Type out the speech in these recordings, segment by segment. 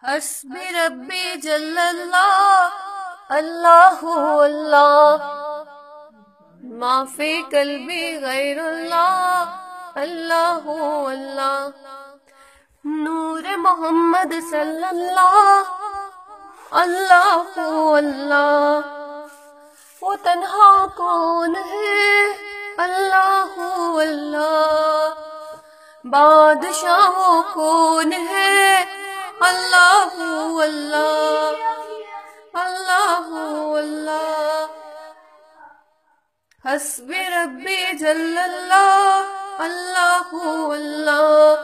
حسبی ربی جل اللہ، اللہ اللہ، ما فی قلبی غیر اللہ، اللہ اللہ، نور محمد صلی اللہ، اللہ اللہ، وہ تنہا کون ہے، اللہ اللہ، بادشاہ وہ کون ہے، اللہ اللہ، اللہ اللہ، حسبی ربی جل اللہ، اللہ اللہ،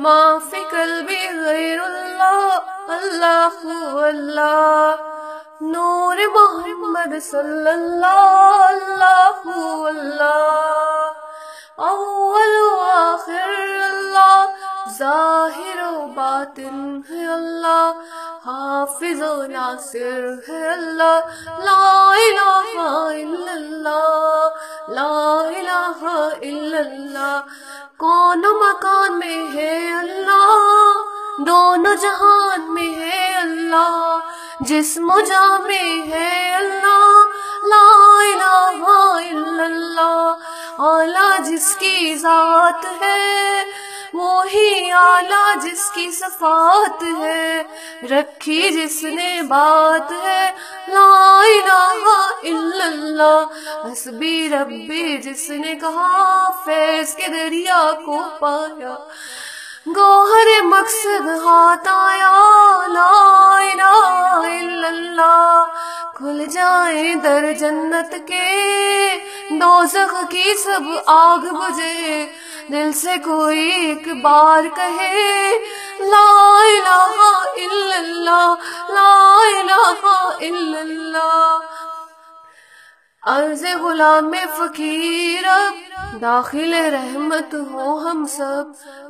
ما فی قلبی غیر اللہ، اللہ اللہ، نور محمد صلی اللہ، اللہ اللہ، اول و آخر اللہ، ظاہر و باطن ہے اللہ، حافظ و ناصر ہے اللہ، لا الہ الا اللہ، لا الہ الا اللہ، کون و مکان میں ہے اللہ، دونوں جہان میں ہے اللہ، جسم و جاں میں ہے اللہ، لا الہ الا اللہ، اعلیٰ جس کی ذات ہے وہی اعلیٰ جس کی صفات ہے، رکھی جس نے بات ہے، لا الہ الا اللہ، حسبی ربی جس نے کہا فیض کے دریا کو پایا، گوہر مقصد ہاتھ آیا، لا الہ الا اللہ، کھل جائیں در جنت کے، دوزخ کی سب آگ بجھے، دل سے کوئی ایک بار کہے، لا الہ الا اللہ، لا الہ الا اللہ، عرض غلام فقیر اب داخل رحمت ہو ہم سب،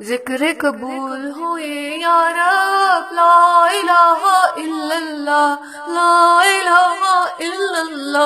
ذکر قبول ہوئے یا رب، لا الہ الا اللہ، لا الہ الا اللہ۔